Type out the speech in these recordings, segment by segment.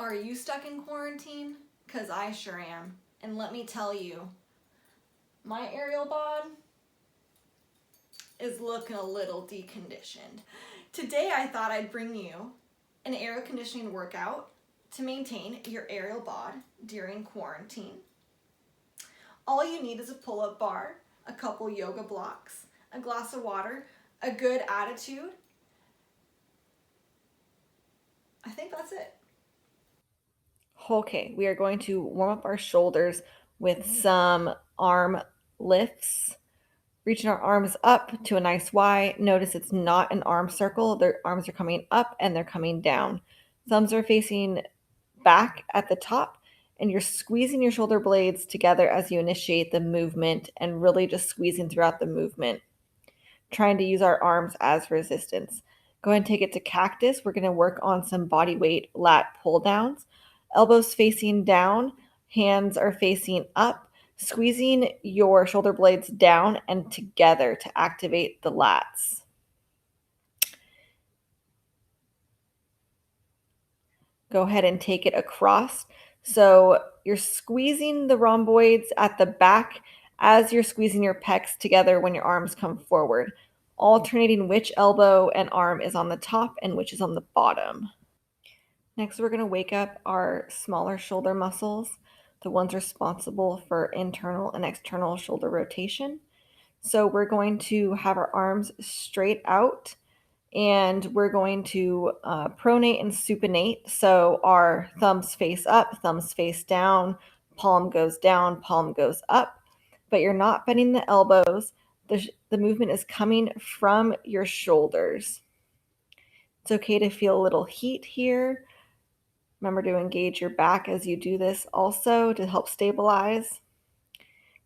Are you stuck in quarantine? Because I sure am. And let me tell you, my aerial bod is looking a little deconditioned. Today I thought I'd bring you an aerial conditioning workout to maintain your aerial bod during quarantine. All you need is a pull-up bar, a couple yoga blocks, a glass of water, a good attitude. I think that's it. Okay, we are going to warm up our shoulders with some arm lifts. Reaching our arms up to a nice Y. Notice it's not an arm circle. Their arms are coming up and they're coming down. Thumbs are facing back at the top, and you're squeezing your shoulder blades together as you initiate the movement and really just squeezing throughout the movement, trying to use our arms as resistance. Go ahead and take it to cactus. We're going to work on some body weight lat pull downs. Elbows facing down, hands are facing up, squeezing your shoulder blades down and together to activate the lats. Go ahead and take it across. So you're squeezing the rhomboids at the back as you're squeezing your pecs together when your arms come forward, alternating which elbow and arm is on the top and which is on the bottom. Next, we're going to wake up our smaller shoulder muscles, the ones responsible for internal and external shoulder rotation. So we're going to have our arms straight out, and we're going to pronate and supinate. So our thumbs face up, thumbs face down, palm goes down, palm goes up, but you're not bending the elbows. The movement is coming from your shoulders. It's okay to feel a little heat here. Remember to engage your back as you do this also to help stabilize.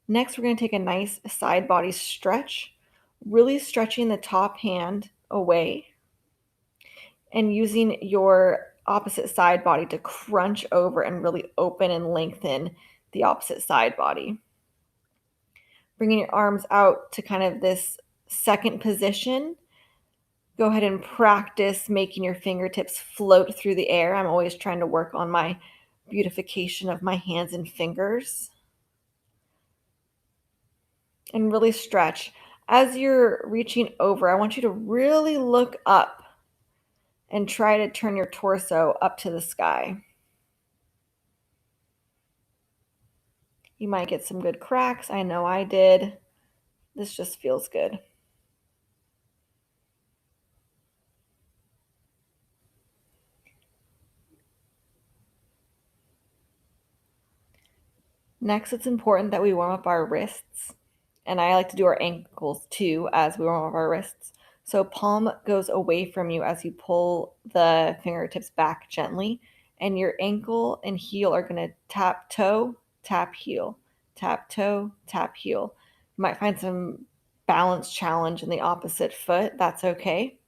Next, we're going to take a nice side body stretch, really stretching the top hand away and using your opposite side body to crunch over and really open and lengthen the opposite side body. Bringing your arms out to kind of this second position. Go ahead and practice making your fingertips float through the air. I'm always trying to work on my beautification of my hands and fingers. And really stretch. As you're reaching over, I want you to really look up and try to turn your torso up to the sky. You might get some good cracks. I know I did. This just feels good. Next, it's important that we warm up our wrists. And I like to do our ankles too as we warm up our wrists. So palm goes away from you as you pull the fingertips back gently. And your ankle and heel are going to tap toe, tap heel, tap toe, tap heel. You might find some balance challenge in the opposite foot. That's okay.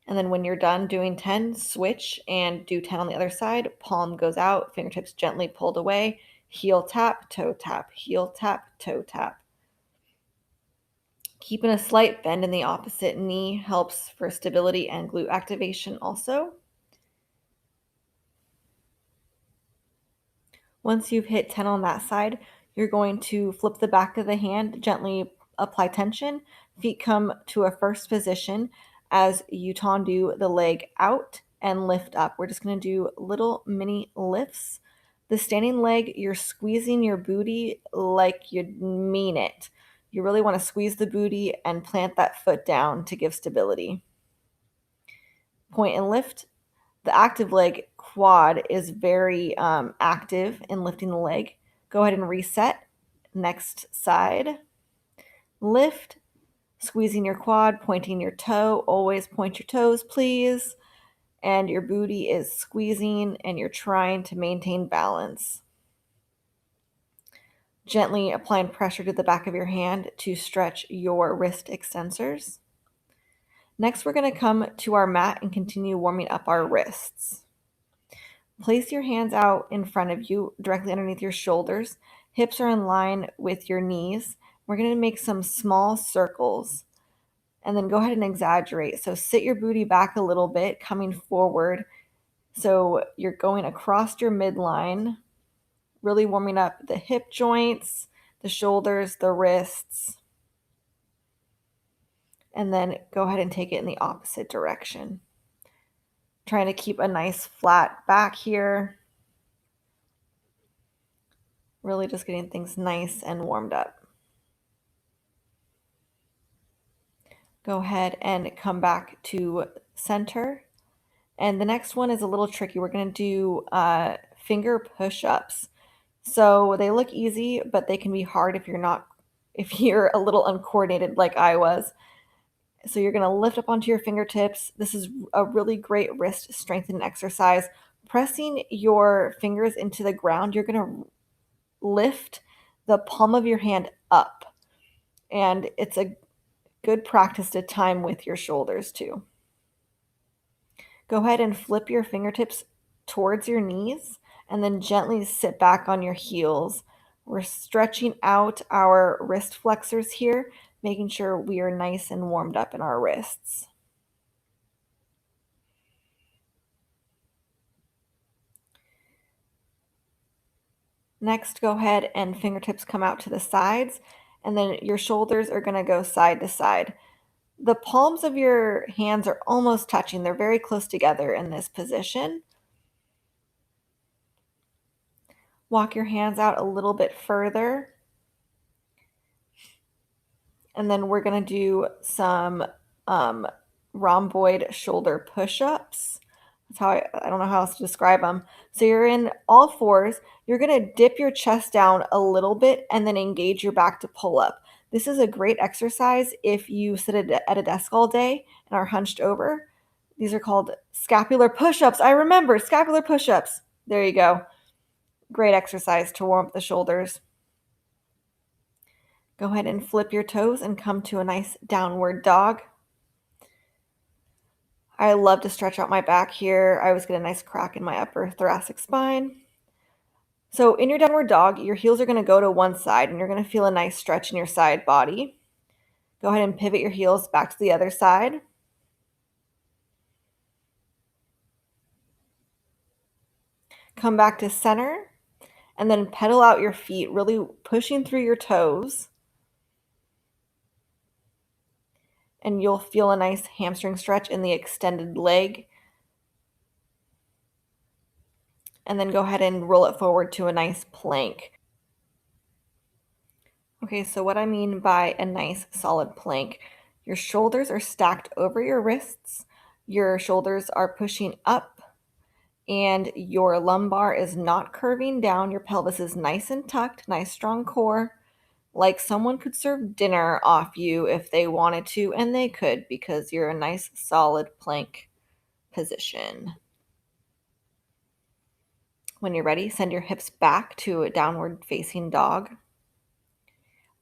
And then when you're done doing 10, switch and do 10 on the other side. Palm goes out, fingertips gently pulled away, heel tap, toe tap, heel tap, toe tap. Keeping a slight bend in the opposite knee helps for stability and glute activation also. Once you've hit 10 on that side, you're going to flip the back of the hand, gently apply tension. Feet come to a first position as you tendu the leg out and lift up. We're just going to do little mini lifts. The standing leg, you're squeezing your booty like you mean it. You really want to squeeze the booty and plant that foot down to give stability. Point and lift. The active leg quad is very active in lifting the leg. Go ahead and reset. Next side. Lift. Squeezing your quad, pointing your toe. Always point your toes, please. And your booty is squeezing and you're trying to maintain balance. Gently applying pressure to the back of your hand to stretch your wrist extensors. Next, we're going to come to our mat and continue warming up our wrists. Place your hands out in front of you, directly underneath your shoulders. Hips are in line with your knees. We're going to make some small circles and then go ahead and exaggerate. So sit your booty back a little bit, coming forward. So you're going across your midline, really warming up the hip joints, the shoulders, the wrists, and then go ahead and take it in the opposite direction. Trying to keep a nice flat back here. Really just getting things nice and warmed up. Go ahead and come back to center. And the next one is a little tricky. We're going to do finger push-ups. So they look easy, but they can be hard if you're a little uncoordinated like I was. So you're going to lift up onto your fingertips. This is a really great wrist strengthening exercise. Pressing your fingers into the ground, you're going to lift the palm of your hand up. And it's a good practice to time with your shoulders too. Go ahead and flip your fingertips towards your knees and then gently sit back on your heels. We're stretching out our wrist flexors here, making sure we are nice and warmed up in our wrists. Next, go ahead and fingertips come out to the sides, and then your shoulders are going to go side to side. The palms of your hands are almost touching. They're very close together in this position. Walk your hands out a little bit further. And then we're going to do some rhomboid shoulder push-ups. That's how I don't know how else to describe them. So you're in all fours. You're going to dip your chest down a little bit and then engage your back to pull up. This is a great exercise if you sit at a desk all day and are hunched over. These are called scapular push-ups. I remember scapular push-ups. There you go. Great exercise to warm up the shoulders. Go ahead and flip your toes and come to a nice downward dog. I love to stretch out my back here. I always get a nice crack in my upper thoracic spine. So in your downward dog, your heels are going to go to one side and you're going to feel a nice stretch in your side body. Go ahead and pivot your heels back to the other side. Come back to center and then pedal out your feet, really pushing through your toes. And you'll feel a nice hamstring stretch in the extended leg. And then go ahead and roll it forward to a nice plank. Okay, so what I mean by a nice solid plank, your shoulders are stacked over your wrists, your shoulders are pushing up, and your lumbar is not curving down. Your pelvis is nice and tucked, nice strong core, like someone could serve dinner off you if they wanted to, and they could because you're a nice solid plank position. When you're ready, send your hips back to a downward facing dog.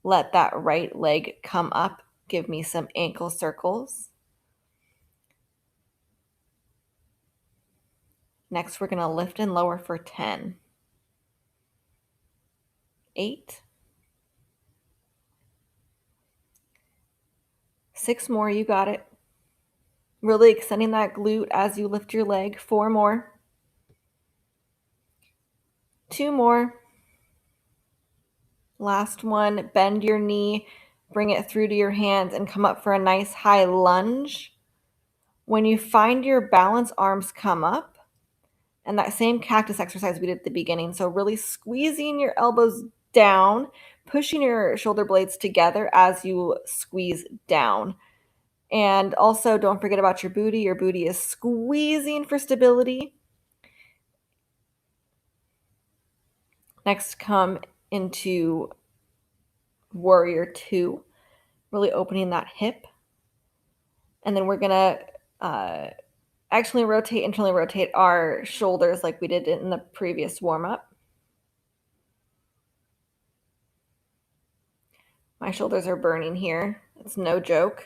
Let that right leg come up. Give me some ankle circles. Next, we're going to lift and lower for 10. 8. 6 more, you got it. Really extending that glute as you lift your leg. 4 more. 2 more. Last one, bend your knee, bring it through to your hands and come up for a nice high lunge. When you find your balance, arms come up. And that same cactus exercise we did at the beginning. So really squeezing your elbows down, pushing your shoulder blades together as you squeeze down. And also don't forget about your booty. Your booty is squeezing for stability. Next, come into Warrior 2, really opening that hip. And then we're going to internally rotate our shoulders like we did in the previous warm-up. My shoulders are burning here. It's no joke.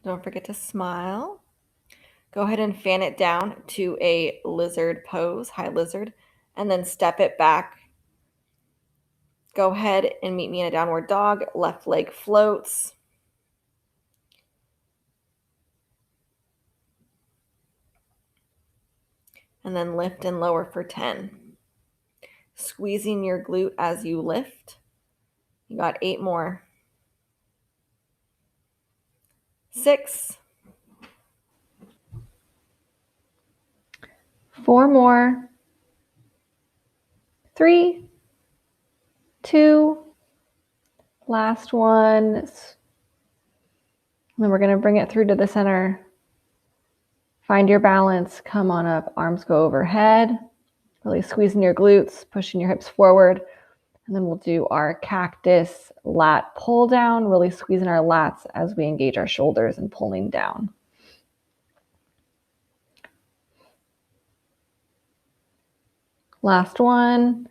Don't forget to smile. Go ahead and fan it down to a lizard pose, high lizard, and then step it back. Go ahead and meet me in a downward dog. Left leg floats. and then lift and lower for 10. Squeezing your glute as you lift. You got 8 more. 6. 4 more. 3, 2, last one. And then we're going to bring it through to the center. Find your balance, come on up, arms go overhead, really squeezing your glutes, pushing your hips forward. And then we'll do our cactus lat pull down, really squeezing our lats as we engage our shoulders and pulling down. Last one.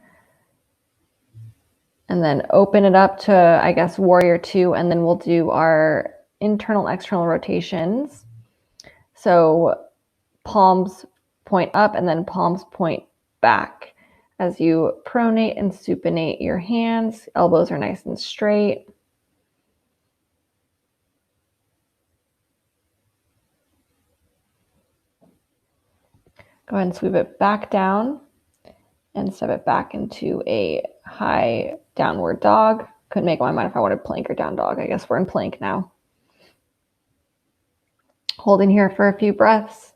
And then open it up to, I guess, warrior 2, and then we'll do our internal, external rotations. So palms point up and then palms point back. As you pronate and supinate your hands, elbows are nice and straight. Go ahead and sweep it back down and step it back into a high downward dog. Couldn't make my mind if I wanted plank or down dog. I guess we're in plank now. Holding here for a few breaths.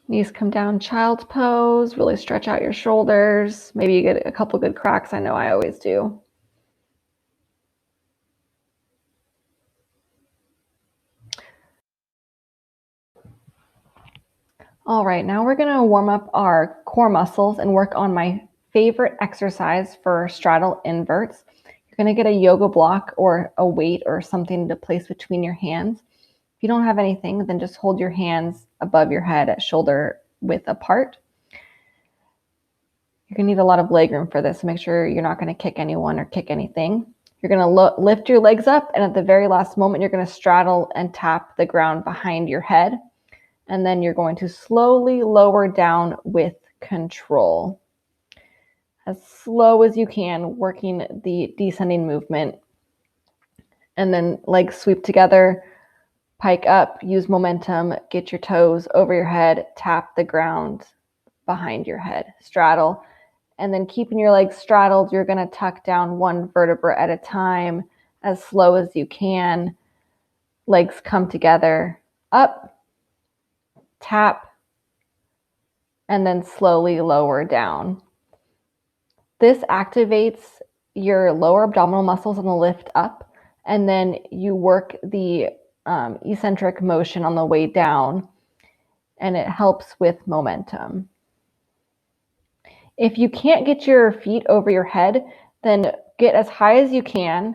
Knees come down, child's pose. Really stretch out your shoulders. Maybe you get a couple good cracks. I know I always do. All right, now we're going to warm up our core muscles and work on my favorite exercise for straddle inverts. You're going to get a yoga block or a weight or something to place between your hands. If you don't have anything, then just hold your hands above your head at shoulder width apart. You're going to need a lot of leg room for this, so make sure you're not going to kick anyone or kick anything. You're going to lift your legs up, and at the very last moment, you're going to straddle and tap the ground behind your head. And then you're going to slowly lower down with control. As slow as you can, working the descending movement. And then legs sweep together, pike up, use momentum, get your toes over your head, tap the ground behind your head, straddle. And then keeping your legs straddled, you're going to tuck down one vertebra at a time, as slow as you can. Legs come together, up, tap, and then slowly lower down. This activates your lower abdominal muscles on the lift up, and then you work the eccentric motion on the way down, and it helps with momentum. If you can't get your feet over your head, then get as high as you can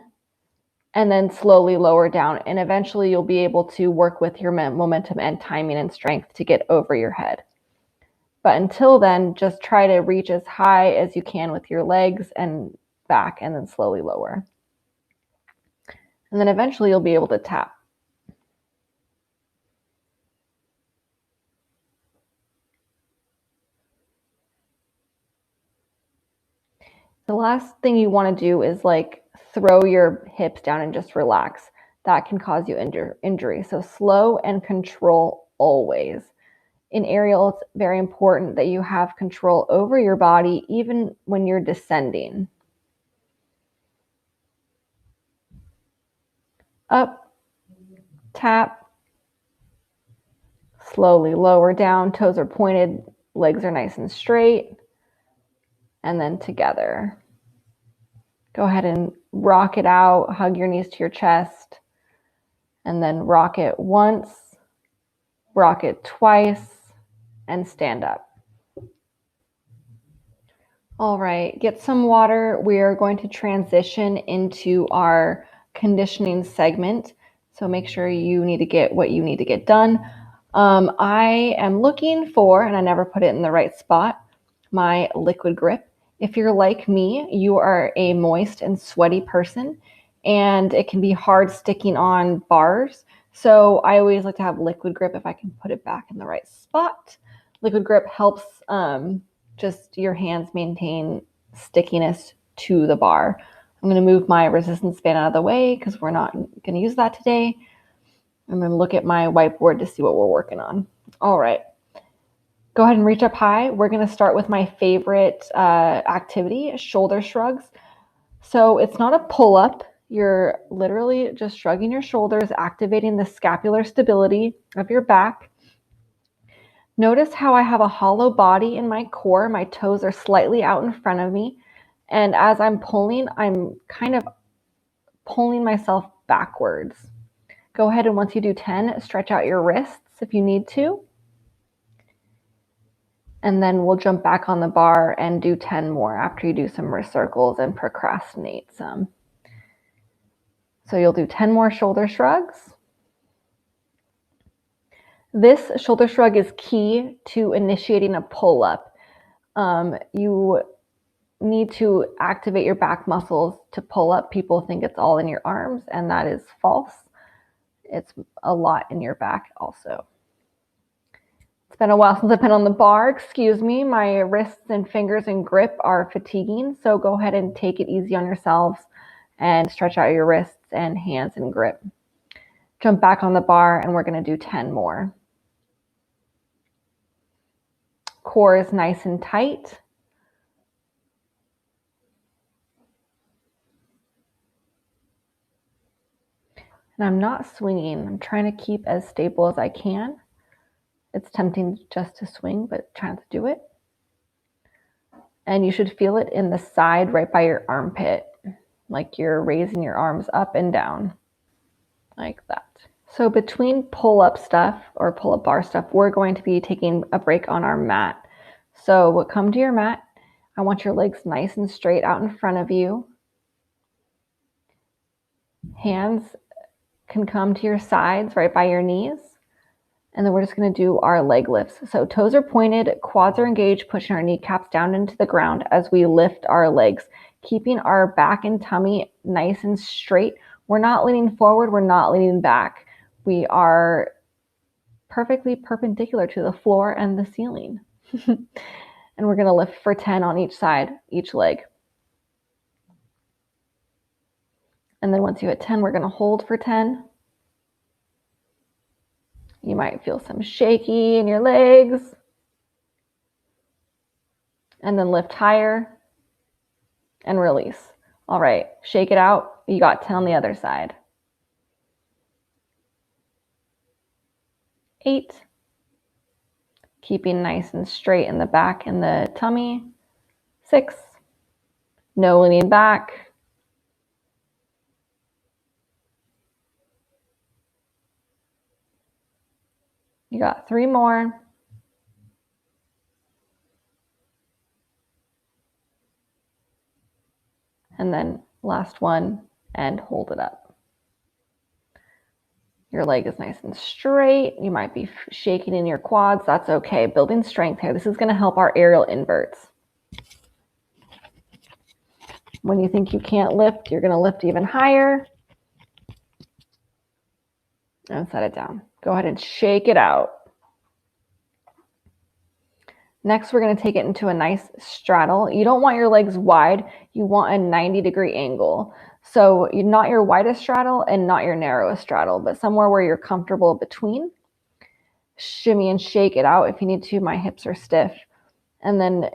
and then slowly lower down, and eventually you'll be able to work with your momentum and timing and strength to get over your head. But until then, just try to reach as high as you can with your legs and back, and then slowly lower. And then eventually you'll be able to tap. The last thing you want to do is throw your hips down and just relax. That can cause you injury. So slow and control always. In aerial, it's very important that you have control over your body even when you're descending. Up, tap, slowly lower down, toes are pointed, legs are nice and straight, and then together. Go ahead and rock it out, hug your knees to your chest, and then rock it once, rock it twice, and stand up. All right, get some water. We are going to transition into our conditioning segment. So make sure you need to get what you need to get done. I am looking for, and I never put it in the right spot, my liquid grip. If you're like me, you are a moist and sweaty person, and it can be hard sticking on bars. So I always like to have liquid grip if I can put it back in the right spot. Liquid grip helps just your hands maintain stickiness to the bar. I'm going to move my resistance band out of the way because we're not going to use that today. I'm going to look at my whiteboard to see what we're working on. All right. Go ahead and reach up high. We're going to start with my favorite activity, shoulder shrugs. So it's not a pull-up. You're literally just shrugging your shoulders, activating the scapular stability of your back. Notice how I have a hollow body in my core. My toes are slightly out in front of me. And as I'm pulling, I'm kind of pulling myself backwards. Go ahead and once you do 10, stretch out your wrists if you need to. And then we'll jump back on the bar and do 10 more after you do some wrist circles and procrastinate some. So you'll do 10 more shoulder shrugs. This shoulder shrug is key to initiating a pull-up. You need to activate your back muscles to pull up. People think it's all in your arms, and that is false. It's a lot in your back also. It's been a while since I've been on the bar. Excuse me, my wrists and fingers and grip are fatiguing, so go ahead and take it easy on yourselves and stretch out your wrists and hands and grip. Jump back on the bar, and we're going to do 10 more. Core is nice and tight. And I'm not swinging. I'm trying to keep as stable as I can. It's tempting just to swing, but try not to do it. And you should feel it in the side right by your armpit, like you're raising your arms up and down, like that. So between pull-up stuff or pull-up bar stuff, we're going to be taking a break on our mat. So come to your mat. I want your legs nice and straight out in front of you. Hands can come to your sides right by your knees. And then we're just going to do our leg lifts. So toes are pointed, quads are engaged, pushing our kneecaps down into the ground as we lift our legs, keeping our back and tummy nice and straight. We're not leaning forward, we're not leaning back. We are perfectly perpendicular to the floor and the ceiling. And we're going to lift for 10 on each side, each leg. And then once you hit 10, we're going to hold for 10. You might feel some shaky in your legs. And then lift higher and release. All right, shake it out. You got 10 on the other side. 8. Keeping nice and straight in the back and the tummy. 6. No leaning back. 3 more. And then last one, and hold it up. Your leg is nice and straight. You might be shaking in your quads. That's okay. Building strength here. This is going to help our aerial inverts. When you think you can't lift, you're going to lift even higher. And set it down. Go ahead and shake it out. Next, we're going to take it into a nice straddle. You don't want your legs wide. You want a 90-degree angle. So not your widest straddle and not your narrowest straddle, but somewhere where you're comfortable between. Shimmy and shake it out if you need to. My hips are stiff. And then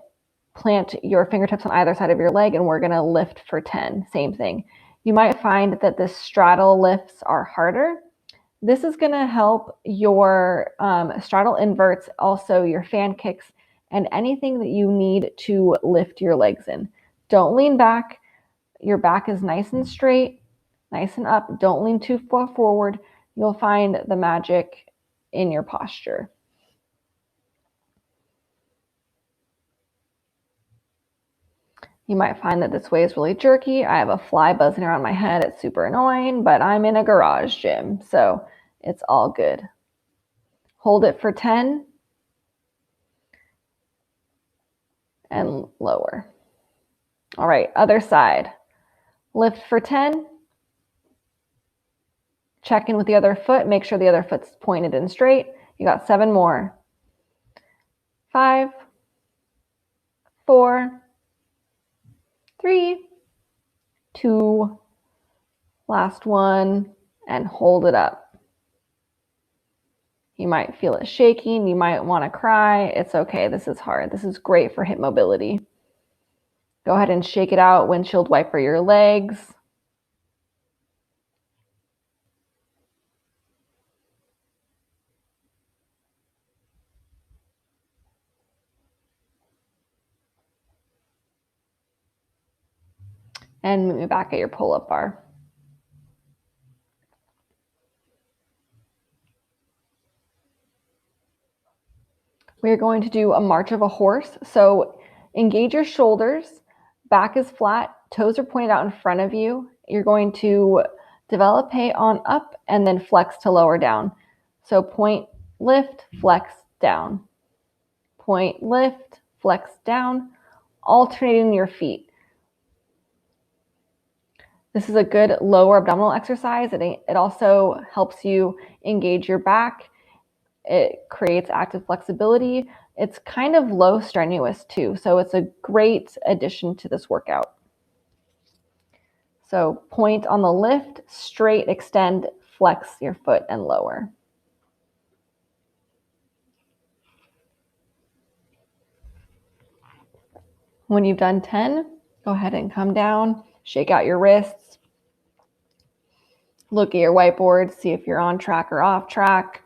plant your fingertips on either side of your leg, and we're going to lift for 10. Same thing. You might find that the straddle lifts are harder. This is going to help your straddle inverts, also your fan kicks, and anything that you need to lift your legs in. Don't lean back. Your back is nice and straight, nice and up. Don't lean too far forward. You'll find the magic in your posture. You might find that this way is really jerky. I have a fly buzzing around my head. It's super annoying, but I'm in a garage gym, so it's all good. Hold it for 10. And lower. All right, other side. Lift for 10. Check in with the other foot. Make sure the other foot's pointed and straight. You got 7 more. 5, 4, 3, 2, last one, and hold it up. You might feel it shaking. You might want to cry. It's okay. This is hard. This is great for hip mobility. Go ahead and shake it out. Windshield wiper your legs. And meet me back at your pull-up bar. We're going to do a march of a horse. So engage your shoulders, back is flat, toes are pointed out in front of you. You're going to developé on up and then flex to lower down. So point, lift, flex, down. Point, lift, flex, down, alternating your feet. This is a good lower abdominal exercise. It also helps you engage your back. It creates active flexibility. It's kind of low strenuous too, so it's a great addition to this workout. So point on the lift, straight, extend, flex your foot and lower. When you've done 10, go ahead and come down, shake out your wrists, look at your whiteboard, see if you're on track or off track.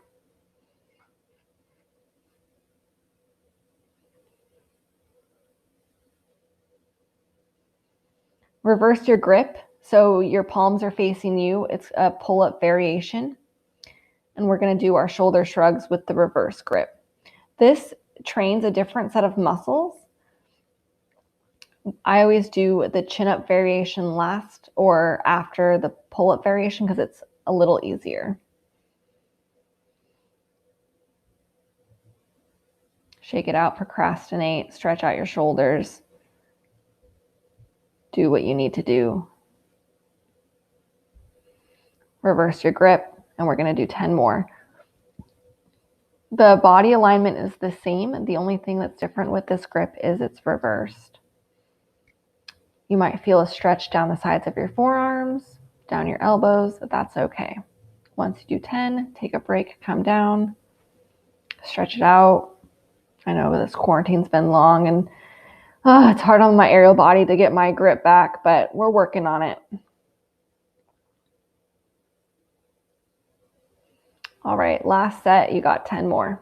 Reverse your grip, so your palms are facing you. It's a pull-up variation. And we're going to do our shoulder shrugs with the reverse grip. This trains a different set of muscles. I always do the chin-up variation last or after the pull-up variation because it's a little easier. Shake it out, procrastinate, stretch out your shoulders. Do what you need to do. Reverse your grip, and we're going to do 10 more. The body alignment is the same. The only thing that's different with this grip is it's reversed. You might feel a stretch down the sides of your forearms, down your elbows. That's okay. Once you do 10, take a break, come down, stretch it out. I know this quarantine's been long and it's hard on my aerial body to get my grip back, but we're working on it. All right, last set, you got 10 more.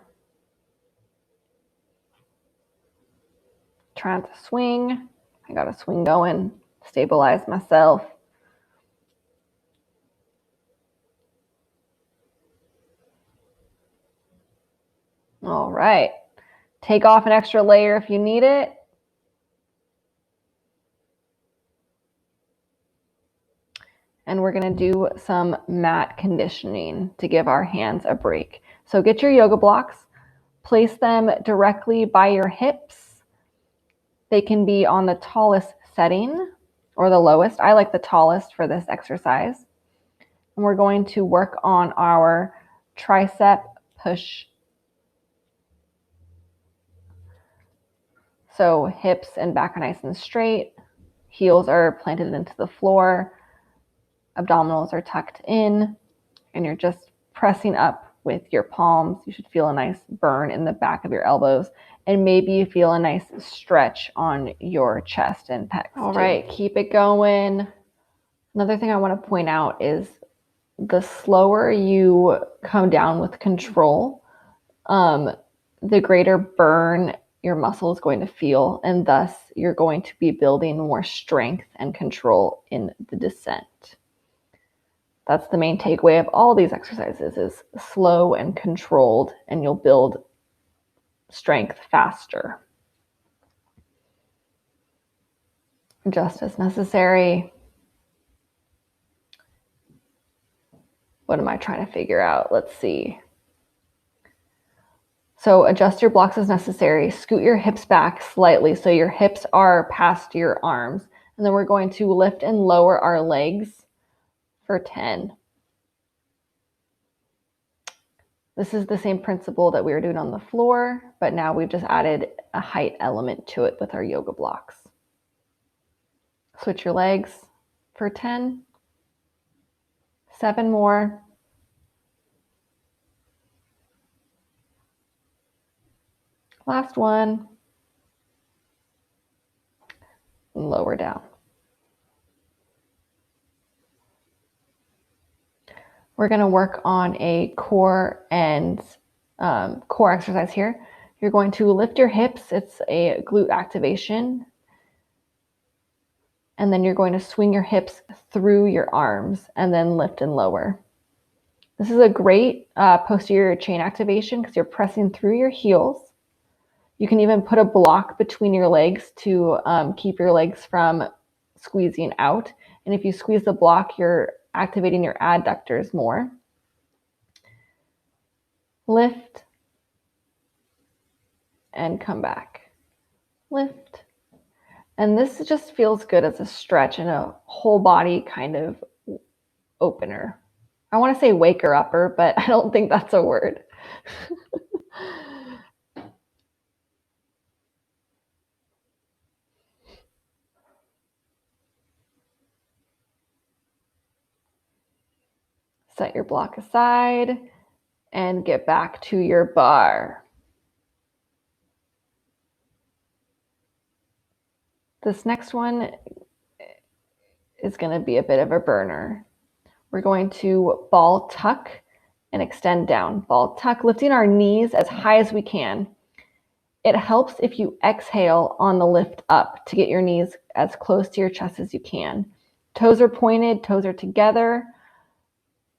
Trying to swing. I got a swing going, stabilize myself. All right, take off an extra layer if you need it. And we're going to do some mat conditioning to give our hands a break. So get your yoga blocks, place them directly by your hips. They can be on the tallest setting or the lowest. I like the tallest for this exercise. And we're going to work on our tricep push. So hips and back are nice and straight. Heels are planted into the floor. Abdominals are tucked in, and you're just pressing up with your palms. You should feel a nice burn in the back of your elbows, and maybe you feel a nice stretch on your chest and pecs. All right, keep it going. Another thing I want to point out is the slower you come down with control, the greater burn your muscle is going to feel, and thus you're going to be building more strength and control in the descent. That's the main takeaway of all these exercises, is slow and controlled, and you'll build strength faster. Just as necessary. What am I trying to figure out? Let's see. So adjust your blocks as necessary. Scoot your hips back slightly so your hips are past your arms. And then we're going to lift and lower our legs for 10. This is the same principle that we were doing on the floor, but now we've just added a height element to it with our yoga blocks. Switch your legs. for 10. 7 more. Last one. And lower down. We're going to work on a core and core exercise here. You're going to lift your hips. It's a glute activation. And then you're going to swing your hips through your arms and then lift and lower. This is a great posterior chain activation because you're pressing through your heels. You can even put a block between your legs to keep your legs from squeezing out. And if you squeeze the block, you're activating your adductors more. Lift and come back. Lift. And this just feels good as a stretch and a whole body kind of opener. I want to say waker upper, but I don't think that's a word. Set your block aside and get back to your bar. This next one is going to be a bit of a burner. We're going to ball tuck and extend down. Ball tuck, lifting our knees as high as we can. It helps if you exhale on the lift up to get your knees as close to your chest as you can. Toes are pointed, toes are together.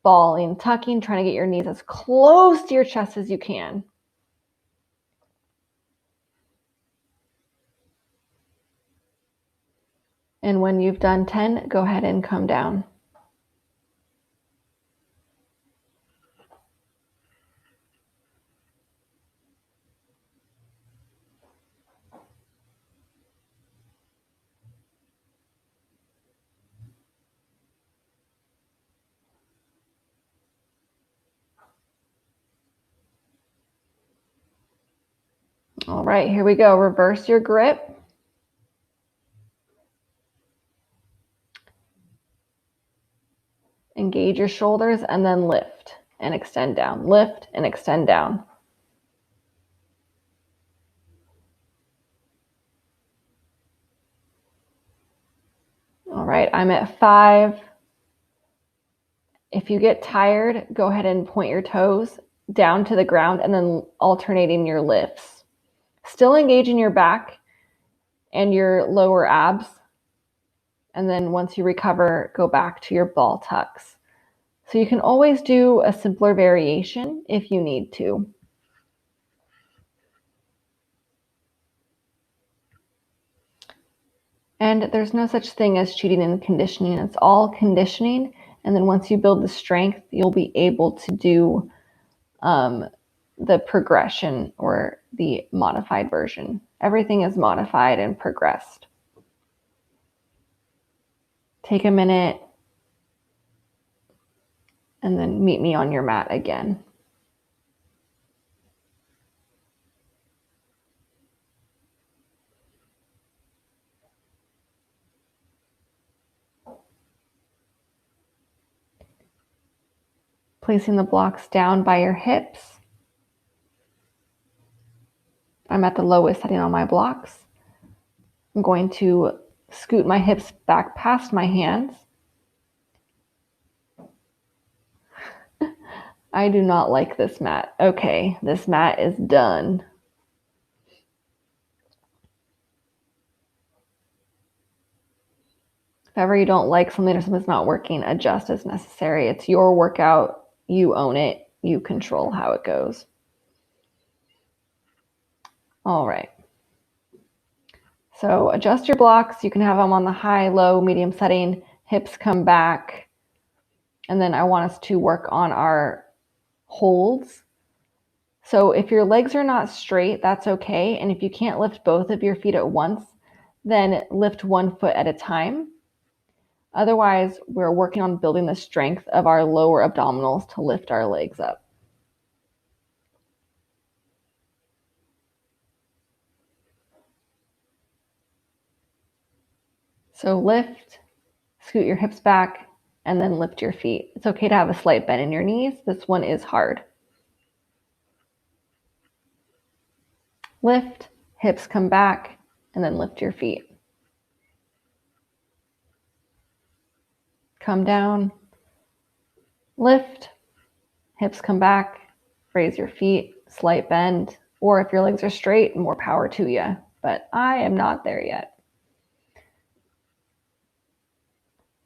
Balling, tucking, trying to get your knees as close to your chest as you can. And when you've done 10, go ahead and come down. All right, here we go. Reverse your grip. Engage your shoulders and then lift and extend down. Lift and extend down. All right, I'm at 5. If you get tired, go ahead and point your toes down to the ground and then alternating your lifts. Still engaging your back and your lower abs. And then once you recover, go back to your ball tucks. So you can always do a simpler variation if you need to. And there's no such thing as cheating in conditioning. It's all conditioning. And then once you build the strength, you'll be able to do the progression or the modified version. Everything is modified and progressed. Take a minute and then meet me on your mat again. Placing the blocks down by your hips. I'm at the lowest setting on my blocks. I'm going to scoot my hips back past my hands. I do not like this mat. Okay, this mat is done. If ever you don't like something or something's not working, adjust as necessary. It's your workout. You own it. You control how it goes. All right. So adjust your blocks. You can have them on the high, low, medium setting. Hips come back. And then I want us to work on our holds. So if your legs are not straight, that's okay. And if you can't lift both of your feet at once, then lift one foot at a time. Otherwise, we're working on building the strength of our lower abdominals to lift our legs up. So lift, Scoot your hips back and then lift your feet. It's okay to have a slight bend in your knees. This one is hard. Lift, hips come back, and then lift your feet. Come down, lift, hips come back, raise your feet, slight bend, or if your legs are straight, more power to you. But I am not there yet.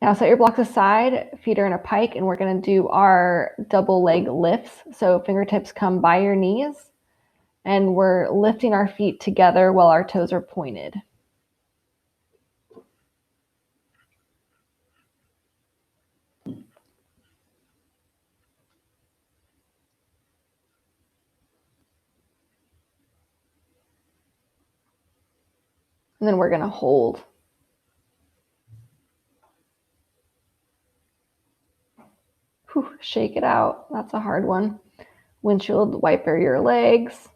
Now set your blocks aside, feet are in a pike, and we're going to do our double leg lifts. So fingertips come by your knees, and we're lifting our feet together while our toes are pointed. And then we're going to hold. Whew, shake it out. That's a hard one. Windshield wiper your legs.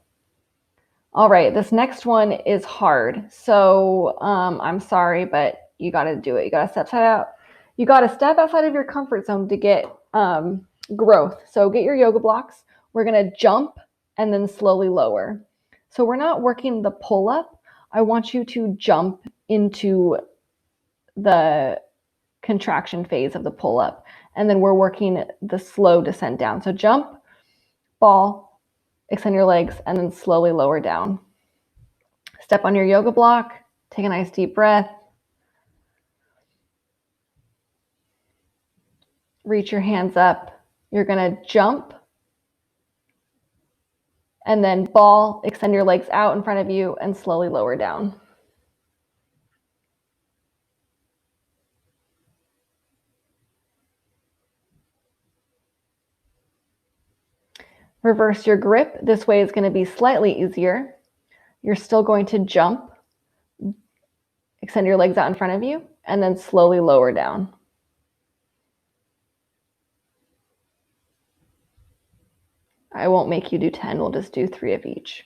All right, this next one is hard. So I'm sorry, but you got to do it. You got to step out. You got to step outside of your comfort zone to get growth. So get your yoga blocks. We're going to jump and then slowly lower. So we're not working the pull up. I want you to jump into the contraction phase of the pull up. And then we're working the slow descent down. So jump, ball, extend your legs, and then slowly lower down. Step on your yoga block, take a nice deep breath. Reach your hands up. You're gonna jump and then ball, extend your legs out in front of you and slowly lower down. Reverse your grip. This way is going to be slightly easier. You're still going to jump, extend your legs out in front of you, and then slowly lower down. I won't make you do 10. We'll just do 3 of each.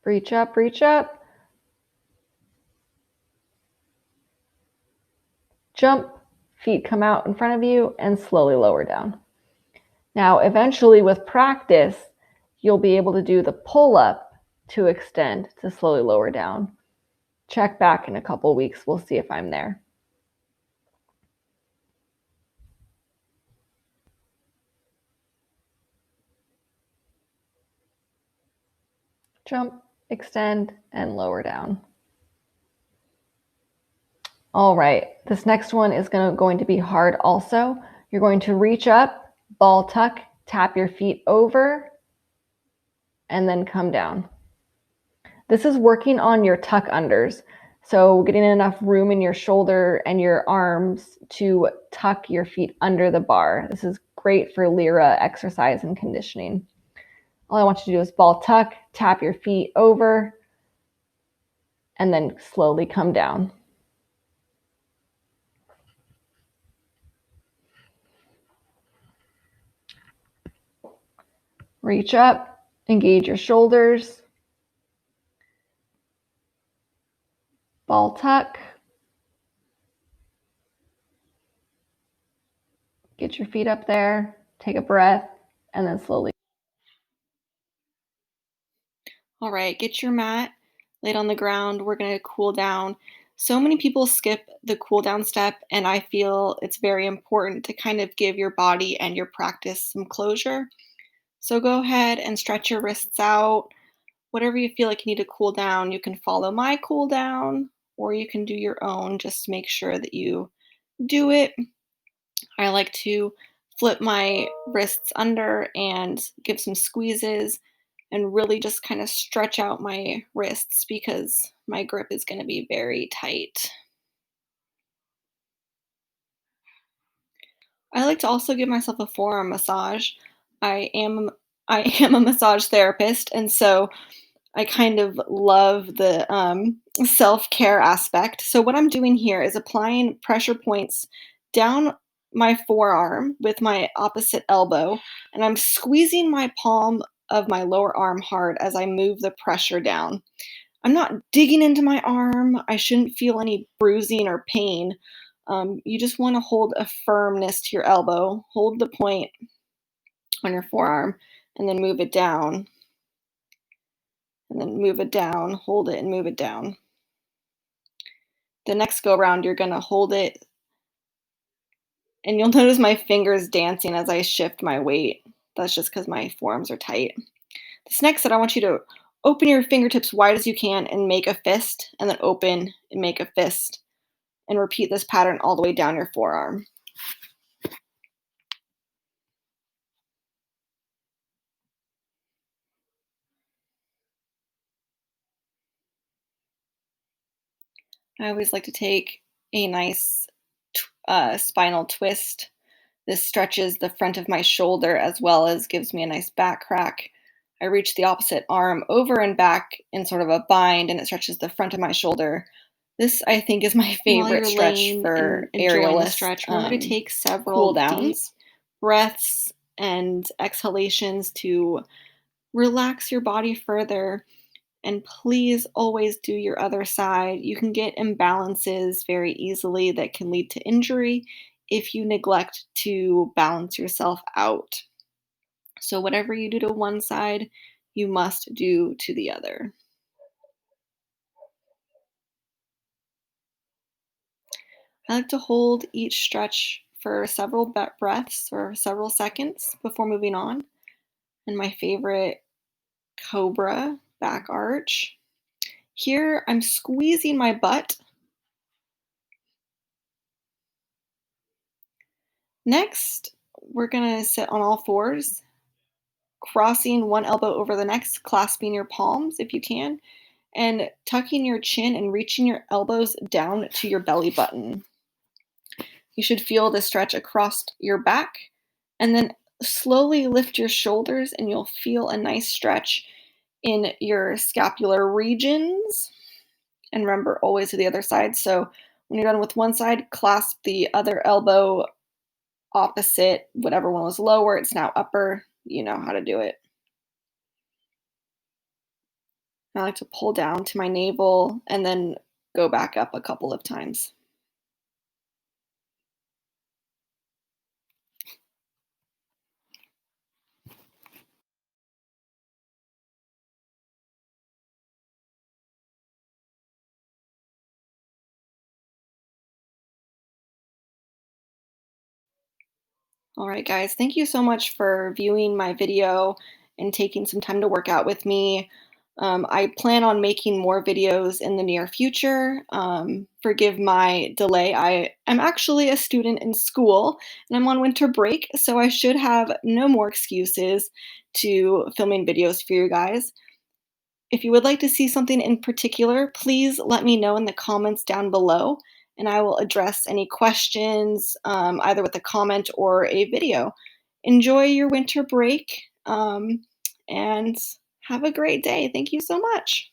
Reach up, reach up. Jump, feet come out in front of you, and slowly lower down. Now, eventually with practice, you'll be able to do the pull-up to extend to slowly lower down. Check back in a couple weeks. We'll see if I'm there. Jump, extend, and lower down. All right, this next one is going to be hard also. You're going to reach up, ball tuck, tap your feet over, and then come down. This is working on your tuck unders. So getting enough room in your shoulder and your arms to tuck your feet under the bar. This is great for Lyra exercise and conditioning. All I want you to do is ball tuck, tap your feet over, and then slowly come down. Reach up, engage your shoulders. Ball tuck. Get your feet up there, take a breath, and then slowly. All right, get your mat laid on the ground. We're going to cool down. So many people skip the cool down step, and I feel it's very important to kind of give your body and your practice some closure. So go ahead and stretch your wrists out. Whatever you feel like you need to cool down, you can follow my cool down or you can do your own. Just make sure that you do it. I like to flip my wrists under and give some squeezes and really just kind of stretch out my wrists because my grip is going to be very tight. I like to also give myself a forearm massage. I am I am a massage therapist, and so I kind of love the self-care aspect. So what I'm doing here is applying pressure points down my forearm with my opposite elbow, and I'm squeezing my palm of my lower arm hard as I move the pressure down. I'm not digging into my arm. I shouldn't feel any bruising or pain. You just want to hold a firmness to your elbow. Hold the point on your forearm and then move it down and then move it down. Hold it and move it down. The next go around, you're going to hold it and you'll notice my fingers dancing as I shift my weight. That's just because my forearms are tight. This next set, I want you to open your fingertips wide as you can and make a fist, and then open and make a fist, and repeat this pattern all the way down your forearm. I always like to take a nice spinal twist. This stretches the front of my shoulder as well as gives me a nice back crack. I reach the opposite arm over and back in sort of a bind, and it stretches the front of my shoulder. This, I think, is my While favorite you're stretch laying and for enjoying the aerialist stretch, remember to take cool several deep downs. Breaths and exhalations to relax your body further. And please always do your other side. You can get imbalances very easily that can lead to injury if you neglect to balance yourself out. So, whatever you do to one side, you must do to the other. I like to hold each stretch for several breaths or several seconds before moving on. And my favorite, cobra back arch. Here, I'm squeezing my butt. Next, we're gonna sit on all fours, crossing one elbow over the next, clasping your palms if you can, and tucking your chin and reaching your elbows down to your belly button. You should feel the stretch across your back, and then slowly lift your shoulders, and you'll feel a nice stretch in your scapular regions. And remember, always to the other side. So when you're done with one side, clasp the other elbow opposite, whatever one was lower, it's now upper. You know how to do it. I like to pull down to my navel and then go back up a couple of times. All right, guys, thank you so much for viewing my video and taking some time to work out with me. I plan on making more videos in the near future. Forgive my delay. I am actually a student in school and I'm on winter break, so I should have no more excuses to filming videos for you guys. If you would like to see something in particular, please let me know in the comments down below, and I will address any questions either with a comment or a video. Enjoy your winter break and have a great day. Thank you so much.